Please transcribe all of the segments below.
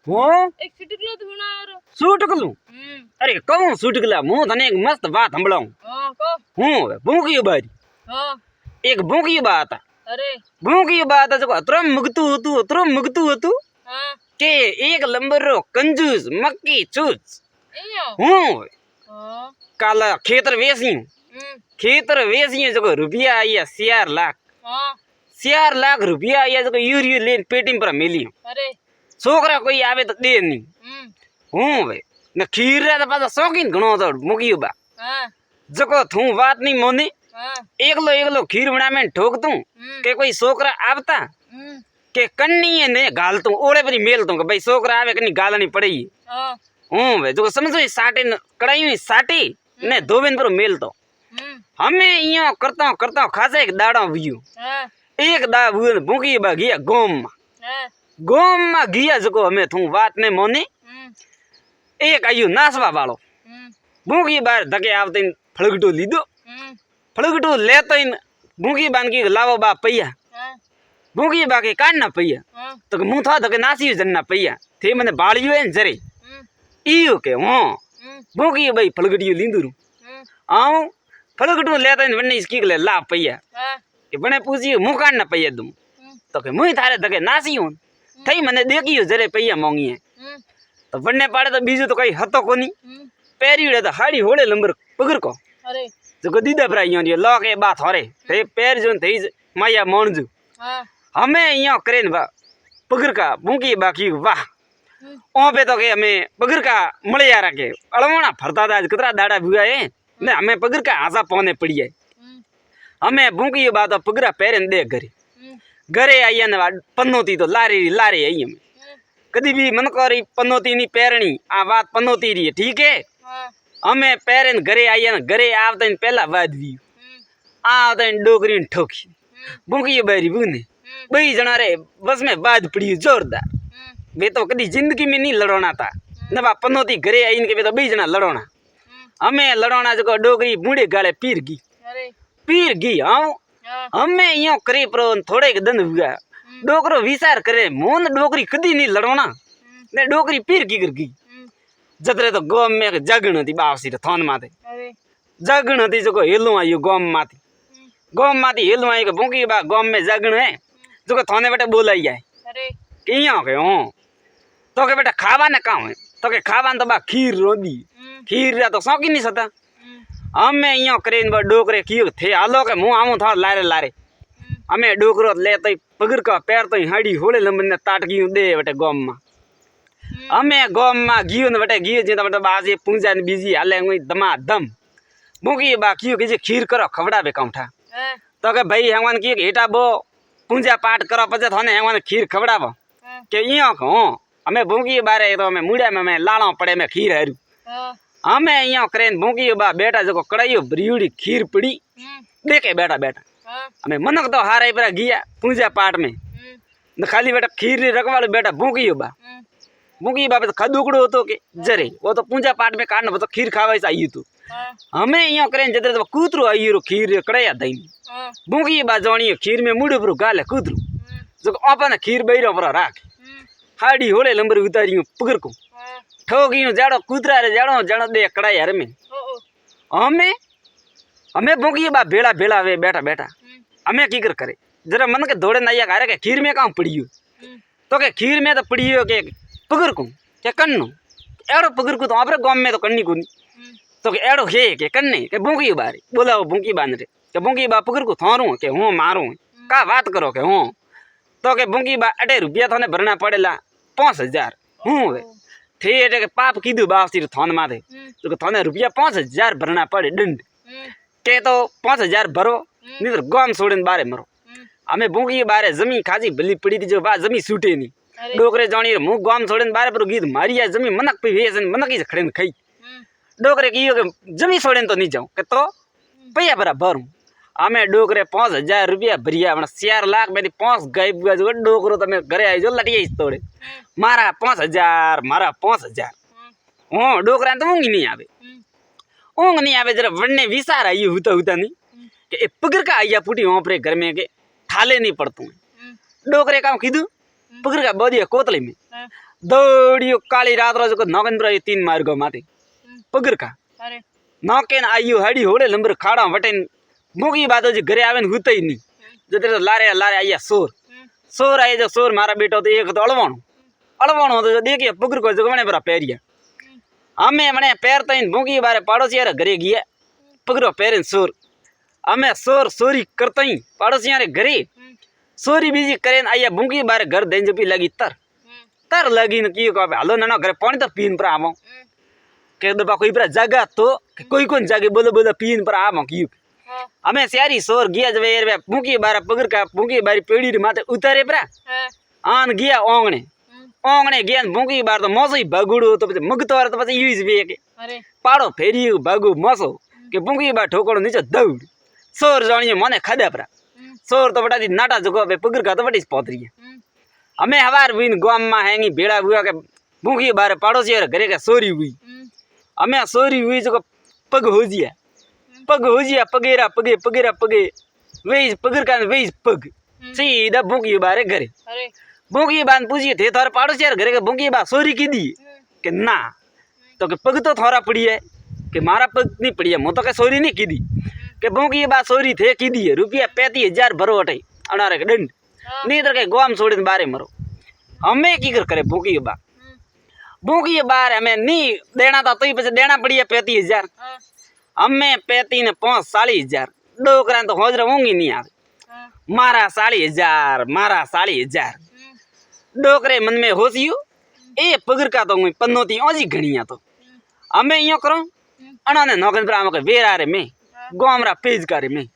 हो एक चुटकुलो तो सुना और चुटकुलो अरे कहूं चुटकुला मुं तने एक मस्त बात संभळाऊं हां को हूं भूखी बारी हां एक भूखी बात अरे भूखी बात जो अतरम मुगतू हतु हां के एक लंबर रो कंजूस मक्की चूच एयो हूं हां काला खेतर वेसी जो रुपया आया 4 लाख हां 4 लाख रुपया आया जो यूरियो लेन पेटी पर मिली अरे छोकरा कोई आवे तो दे नहीं हूं भाई न खीर रा पासा शौकीन घणो तो मुकी बा हां जको थू बात नहीं मोने हां एकलो खीर बना में ठोक तू के कोई छोकरा आवता के कन्नी ने गाल तू ओड़े पर मेल तू के भाई छोकरा आवे कन्नी गालनी पड़ी हां हूं भाई जो समझो साटे कड़ाई में साटी ने धोबेन पर मेल तो हमें इयो करता खासा एक दाड़ो वियो हां एक दा भूखी बा गया गोम में गया जको हमें थू बात ने मोने एक आयु नासवा वालो भूखी बार धके आवते फड़गटो लीधो फड़गटो लेतो इन भूखी बान की लावो बा पैया भूखी बा के कान ना पैया तो मुंह था धके नासी जन्ना पैया थे मने बालियो है जरे इयो के हो भूखी भाई फड़गटियो लींदुरु आऊं फड़गटो लेतो इन वन्नी इसकी ले ला पैया के बने पूछियो मुंह कान ना पैया तुम तो के मुंह थारे धके नासी हो थई मने देखियो जरे पैया मोंगी है तो वन्ने पाड़े तो बीजो तो कई हतो कोनी पेरीड़े तो हाड़ी होड़े लंबर पगर को अरे जो दीदा प्राइयों दियो लो के बात होरे ते पैर जो थई माया मोणजू हां हमें यो करेन बा पगर का भूकी बाकी वाह ओ पे तो के हमें पगर का मळे यारा के अलवणा फरता आज कतरा दाड़ा भुआ है ने हमें पगर का आशा पौने पड़ी है हमें भूकी बात पगरा पैरन दे घरे आई ने पन्नोती तो लारे आई हमें कदी भी मन करी पन्नोती नी पैरणी आ बात पन्नोती री ठीक है हमें पैरन घरे आई ने घरे आवते पहला वादवी आवते डोगरी ठोकी भूखी बारी बुने बई जना रे बस में बाद पड़ी जोरदार वे तो कदी जिंदगी में नहीं लड़ोना था न बा पन्नोती घरे आई के वे तो बई जना लड़ोना हमें लड़ोना जो डोगरी बूढ़े गाले पीर गई हाँ हमें यो करे पर थोड़े के दंड हुआ डोकरो विचार करे मोन डोकरी कदी नहीं लड़ोना ने डोकरी पीर की कर गई जतरे तो गोम में जगण थी बावसी थोन माथे जगण थी जो हेलू आयु गोम माथी हेलू आई भूखी बा गोम में जगण है जो थोने बेटे बोलाई जाए किया के हो तो के बेटा खावा ने काम है तो के खावा तो बा खीर रोदी खीर तो शौकीन नहीं सता हमें यो करे डोकरे कियो थे हालो के मुँह आमू था लारे हमें डोकरो लेते पगर का पैर तो हाड़ी होले लंबन ने ताट गई दे बटे गोम में हमें गोम में घी ने बटे घी जी तो बटे बाजी पूंजा ने बीजी हाले हुई दमादम मुकी बा कियो के खीर करो खवड़ा बे काउठा तो के भाई हेवन की हेटा बो पूंजा पाठ करो पछे थाने हेवन खीर खवड़ाबो के इयो को हमें भूखी बारे तो हमें मुड़िया में लाणो पड़े में खीर हारू हमें इयो करे भूखी बा बेटा जो कड़ाइयो ब्रियुड़ी खीर पड़ी देखे बेटा हमें मनक तो हारे पर गया पूजा पाठ में न खाली बेटा खीर रखवाड़ो बेटा भूखी बा तो खदुकड़ो तो के जरे वो तो पूजा पाठ में काटना तो खीर खावा आई तू हमें यो करे जतरे तो कूतरो आई खीर कड़ाया दई भूखी बा जोणी खीर में मुड़े पर गाले कूतरो जो अपन खीर बैरो पर राख हाड़ी होले लंबर उतारियो पगर को ठोकियो जाड़ो कूतरा रे जाड़ो जण दे कड़ाया रे में हमें भूखी बा भेड़ा वे बेटा हमें की करे जरा मन के दौड़े ना आ के खीर में कहाँ पड़ियो तो के खीर में तो पड़ियो के पगर को क्या कन्नो एड़ो पगर को तो आप गाँव में तो कन्नी को तो के एड़ो हे के कन्ने के भूखी बारे बोला भूखी बांध रे के भूखी बा पगर को थारू के हूँ मारू का बात करो के हूँ तो के भूखी बा 8 रुपया थाने भरना पड़ेला 5000 हूँ थे पाप कीधु बावसी थान माथे तो थाने रुपया 5000 भरना पड़े दंड के तो 5000 भरो नहीं तो गाम छोड़े बारे मरो हमें भूखी बारे जमी खाजी भली पड़ी थी जो बा जमी सूटे नहीं डोकरे जानी मुँह गाम छोड़े बारे पर गीत मारी है जमी मनक पे भेज मनक ही खड़े खाई डोकरे की जमी छोड़े तो नहीं जाऊँ के तो पैया बराबर हूँ हमें डोकरे 5000 रुपया भरिया 4 लाख मेरी 5 गए जो डोकरो तो मैं घरे आई जो लटिया तोड़े मारा 5000 हाँ डोकरा तो ऊँग नहीं आवे जरा वड़ने विसार आई होता नहीं कि पगर का आइया पुटी वहाँ पर घर में के ठाले नहीं पड़तू डोकरे काम कीधु पगर का बोदिया कोतले में दौड़ियो काली रात रो जो नगेंद्र ये 3 मार्गो माथे पगर का अरे नौकेन आयु हड़ी होड़े लंबर खाड़ा वटेन मुगी बातो जी घरे आवे हुते ही नहीं जो तेरे लारे लारे आया सोर आए जो सोर मारा बेटो तो एक तो अलवाणो तो जो देखिए पगर को जो मने बरा पैरिया हमें मने पैर तईन मुगी बारे पड़ोसी यार घरे गया पगरो पैरन सोर हमें सोरी करतई पड़ोसी यार घरे सोरी बीजी करेन आया मुगी बारे घर देन जो पी लगी तर लगी न की को हलो ना घरे पानी तो पीन पर आवो के दबा कोई पर जगह तो कोई कौन जगह बोलो पीन पर आवो की हमें सारी सोर गया जब यार मुगी बारे पगर का मुगी बारी पेड़ी रे माथे उतारे पर आन गया ओंगणे गया मुगी बार तो मोसो भगुड़ो तो मगतवार तो पछी यूज वे के अरे पाड़ो फेरी भगु मोसो के मुगी बार ठोकड़ो नीचे दौड़ सोर जानिए मने खदे पर सोर तो बटा दी नाटा जगो पे पगर का तो बटी पोतरी है हमें हवार विन गाम में हैंगी भेड़ा हुआ के मुगी बार पड़ोसी यार घरे का सोरी हुई हमें सोरी हुई जो पग हो जिया पगेरा पगे वेज पगर का वेज पग सीधा मुगी बारे घरे अरे मुगी बान पूछिए थे थारे पड़ोसी यार घरे का मुगी बा सोरी की दी कि ना तो के पग तो थोड़ा पड़ी है कि मारा पग नहीं पड़ी है मो तो के सोरी नहीं की दी के मुगी बा सोरी थे की दी रुपया 35,000 भरो अटे अनारे के दंड नहीं तो के गोम छोड़ बारे मरो हमें की करे भूखी बार हमें नहीं देना था तो ही पैसे देना पड़ी है 35,000 हमें 35 ने 40,000 डोकरा तो होजरा होंगी नहीं आवे मारा 40,000 डोकरे मन में होशियो ए पगर का तो मैं पन्नोती ओजी घणिया तो हमें यो करो अनाने नौकन पर आमके वेरा रे में गोमरा पेज करे में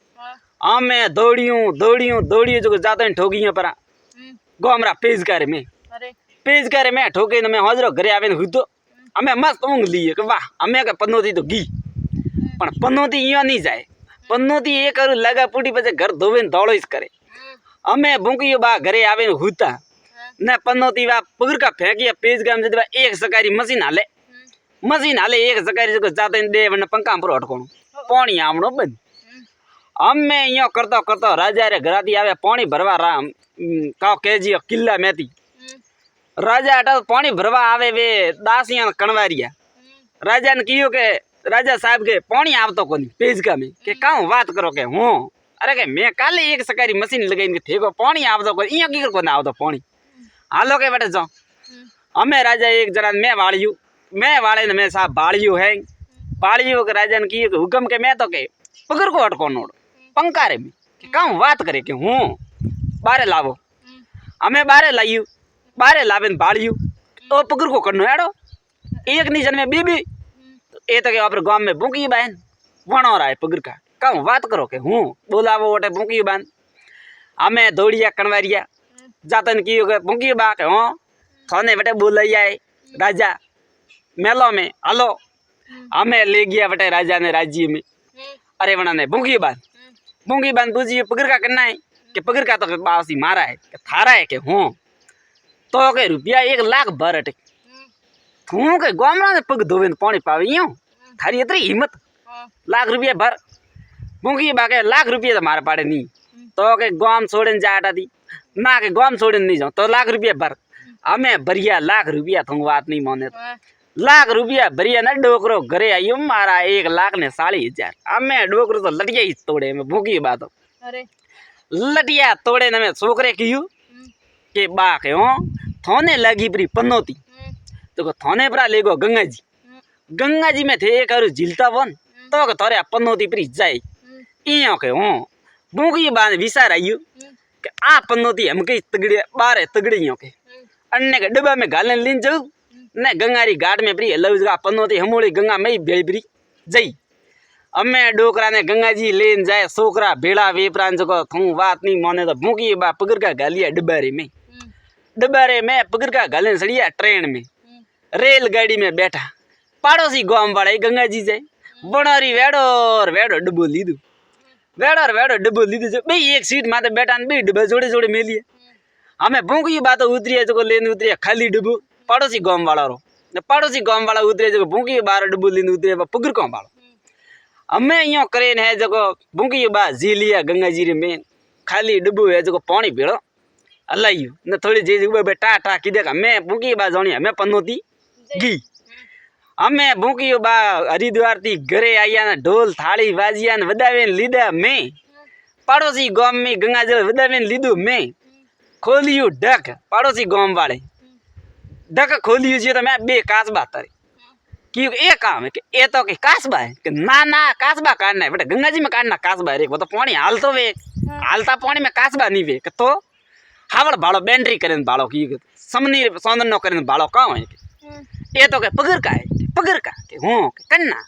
हमें दौड़ियो जो जाते ठोगियो पर गोमरा पेज करे में ठोके न मैं हजरो घरे आवे न हुतो हमें मस्त ऊँग लिए कि वाह हमें के पन्नोती तो गी पण पन्नोती यो नहीं जाए पन्नोती एक करू लगा पुटी पे घर धोवे न दौड़ो इस करे हमें भूखियो बा घरे आवे न हुता न पन्नोती बा पगर का फेंकिया पेज का में जब एक सकारी मशीन हाले एक सकारी जो जाते दे वने पंखा पर अटकोणो पानी आवणो बंद हमें यो करतो राजा रे घराती आवे पानी भरवा राम का केजी किल्ला मेती राजा अटा पानी भरवा आवे वे दासियां कणवारिया राजा ने कियो के राजा साहब के पानी आवतो कोनी पेज का में के काऊ बात करो के हूँ अरे के मैं काले एक सकारी मशीन लगाई थे को पानी आवतो कोनी इया की कोनी आवतो पानी हालो के बेटे जाओ हमें राजा एक जना मैं वाले ने मैं साहब बाड़ियो है बाड़ियो के राजा ने कियो के हुक्म के मैं तो के पगर को अटको नोड़ पंकारे में के काऊ बात करे के हूँ बारे लावो हमें बारे लावे बाड़ियो तो पगर को करनो एड़ो एक निजन में बीबी ए तो के आप गांव में बुकी बहन वणो रहा है पगर का कहूँ बात करो के हूँ बोलावो वटे बुकी बहन हमें दौड़िया कणवारिया जातन की बुकी बा के हाँ थाने वटे बोलैया राजा मेलो में हलो हमें ले गया वटे राजा ने राज्य में अरे वना ने बुकी बहन पूछिए पगर का करना है कि पगर का तो बासी मारा है कि थारा है कि हूँ तो के रुपया 1 लाख भर अटे तू के गोमरा ने पग धोवे पानी पावे यूं थारी इतनी हिम्मत लाख रुपया भर मुंगी बाके लाख रुपया तो मारे पाड़े नहीं तो के गोम छोड़न जाटा थी ना के गोम छोड़न नहीं जाओ तो लाख रुपया भर हमें भरिया लाख रुपया तुम बात नहीं माने लाख रुपया भरिया ना डोकरो घरे आइयो मारा 1 लाख ने 40,000 हमें डोकरो तो लटिया ही तोड़े में भूखी बात अरे लटिया तोड़े न में छोकरे कियो के बा के हो थाने लगी परी पन्नोती तो थाने पर ले गो गंगा जी में थे एक झिलता वन तो थोड़े पन्नोती परी जाए इं के हो भूखी बांध विसार आइयो कि आ पन्नोती हम कई तगड़े बारे तगड़ियों के अन्य के डब्बा में गालन लीन जाऊ न गंगारी घाट में परी लव पन्नोती हमोड़ी गंगा में बेड़ी परी जई हमें डोकरा ने गंगा जी लेन जाए सोकरा भेड़ा वेपरान जो थू बात नहीं माने तो भूखी बा पगर का गालिया डब्बारे में पगर का गालन सड़िया ट्रेन में रेलगाड़ी में बैठा पड़ोसी गांव वाला गंगा जी जाए बनरी वेड़ो डब्बो लीधु वेड़ो डब्बो लीधु भाई एक सीट माते बैठा बे डब्बा जोड़े मेलिए हमें भूखी बात उतरिया जो लेन उतरिया खाली डब्बो पड़ोसी गांव वाला उतरिया जो भूखी 12 डब्बो लेन उतरिया पगर गांव वाला हमें यो करेन है जो भूखी बा झीलिया गंगा जी रे में खाली डब्बो है जो पानी भेड़ो હલાયું ને થોડી જે ઉભા ટા ટા કીધે કે અમે ભૂકી બા જાણી અમે પનોતી ગઈ અમે ભૂકી બા હરિદ્વાર થી ઘરે આવ્યા ને ઢોલ થાળી વાજ્યા ને વધાવીને લીધા મેં પાડોશી ગામ મેં ગંગાજળ વધાવીને લીધું મેં ખોલ્યું ઢક પાડોશી ગામ વાળે ઢક ખોલ્યું છે તો મેં બે કાચબા તારી કીધું એ કામ કે એ તો કે કાચબા કે ના કાચબા કાઢ ના બેટા ગંગાજી में काटना काचबा रे वो तो पानी हालतो वे हालता पानी में काचबा नहीं वे तो हावड़ भाड़ो बेंड्री करे भाड़ो की समनी सौंदर नो करे भाड़ो का है ये तो के पगर का के हूं के कन्ना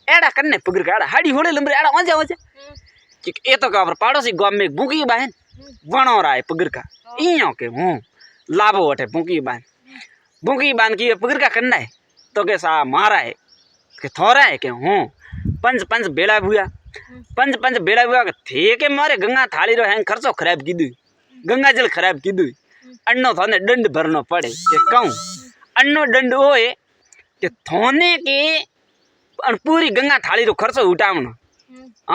एड़ा कन्ने पगर का एड़ा हाड़ी होड़े लंबरे एड़ा ओजा ओजा कि ये तो का पाड़ोसी गाम में भूकी बाहन वणो राय पगर का इयो के हूं लाभो वटे भूकी बान की पगर का कन्ना है तो के सा मारा है के थोरा है के हूं पंच बेड़ा हुआ पंच बेड़ा हुआ के थे के मारे गंगा थाली रो हैंग खर्चो खराब कीधु गंगा जल खराब कीधु अन्नो थाने दंड भरनो पड़े के कहूं अन्नो दंड होए के थोने के पूरी गंगा थाली रो खर्चो उठावनो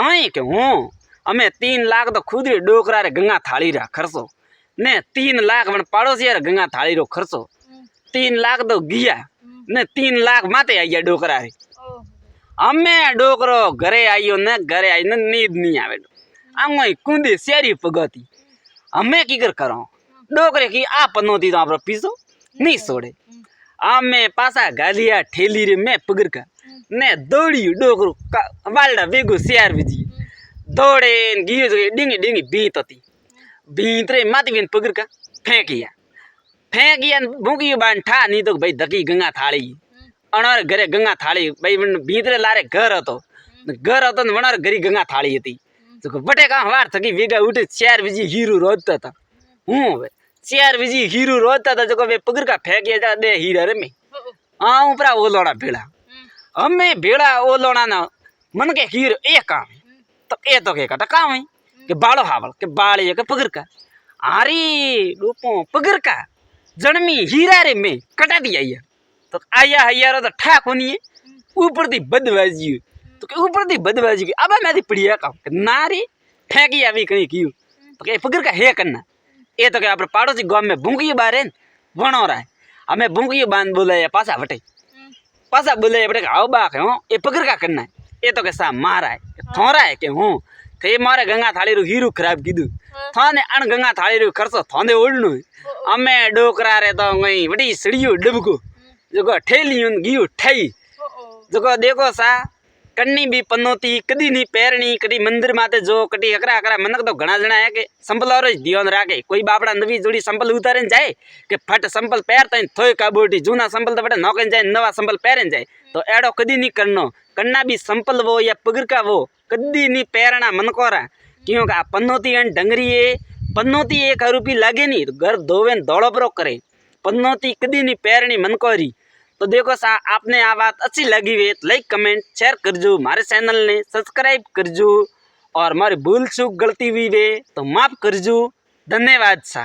आई के हूं अमे 3 लाख तो खुद रे डोकरा रे गंगा थाली रा खर्चो ने 3 लाख वन पड़ोसी रे गंगा थाली रो खर्चो 3 लाख तो गया ने 3 लाख माते आया डोकरा रे अमे डोकरो घरे आयो ने घरे आई ने नींद नहीं आवे आम कूदी शेरी पगती अमे की करो डोकरे की आ पनोती तो आप पीसो नहीं छोड़े आमे पासा गालिया ठेली रे मैं पगर का ने दौड़ी डोकरो वालडा बेगो शेर बीजी दौड़े गियो डिंगी बीत होती बीत रे माती बिन पगर का फेंकिया भूकी बान ठा नहीं तो भाई धकी गंगा थाली अनार घरे गंगा थाली भाई भीतरे लारे घर હતો ને વણાર ઘરી ગંગા થાળી હતી તો બટે કા વાર થકી વેગા ઉઠે ચાર બીજી હીરો રોજતા હતા હું હવે ચાર બીજી હીરો રોજતા હતા જો બે પગર કા ફેંકી જા દે હીરા રમે આ ઉપરા ઓલોડા ભેળા અમે ભેળા ઓલોડા ના મન કે હીરો એ કામ તો એ તો કે કટા કામ કે બાળો હાવળ કે બાળી કે પગર કા આરી ડોપો પગર કા જણમી हीरा रे में कटा दी आया तो आया हयारो तो ठाक होनी है ऊपर दी बदबाजी तो के ऊपर दी बदबाजी की अब मैं दी पड़िया का नारी फेंकी आवी कहीं की तो के पगर का है करना ये तो के आप पाड़ोसी गांव में भूंगी बारे वणो रहा है हमें भूंगी बांध बोले पासा वटे पासा बोले बटे आओ बा के हो ये पगर का करना है ये तो के सा मारा है थोरा है के हूं थे मारे गंगा थाली रो हीरो खराब कीधु थाने अण गंगा थाली रो खर्चो थाने ओडनो अमे डोकरा रे तो गई बड़ी सड़ियो डबको जो ठेलियों गियो ठई जो देखो सा कन्नी भी पनोती कदी नहीं पैरनी कदी मंदिर माते जो कदी अकरा अकरा मनक तो घना जना है के संपल और ध्यान राखे कोई बापड़ा नवी जोड़ी संपल उतारे जाए के फट संपल पैरता थोय काबोटी जूना संपल तो बटे नौकन जाए नवा संपल पैरन जाए तो एडो कदी नहीं करनो कन्ना भी संपल वो या पगर का वो कदी नहीं पैरना मनकोरा क्यों का पन्नोती एंड डंगरी पन्नोती 1 रूपी लागे नहीं तो घर धोवे दौड़ो परो करे पन्नोती कदी नहीं पैरनी मनकोरी तो देखो सा आपने आ बात अच्छी लगी हुई तो लाइक कमेंट शेयर करजो हमारे चैनल ने सब्सक्राइब करजो और हमारी भूल चूक गलती हुई वे तो माफ करजो धन्यवाद सा।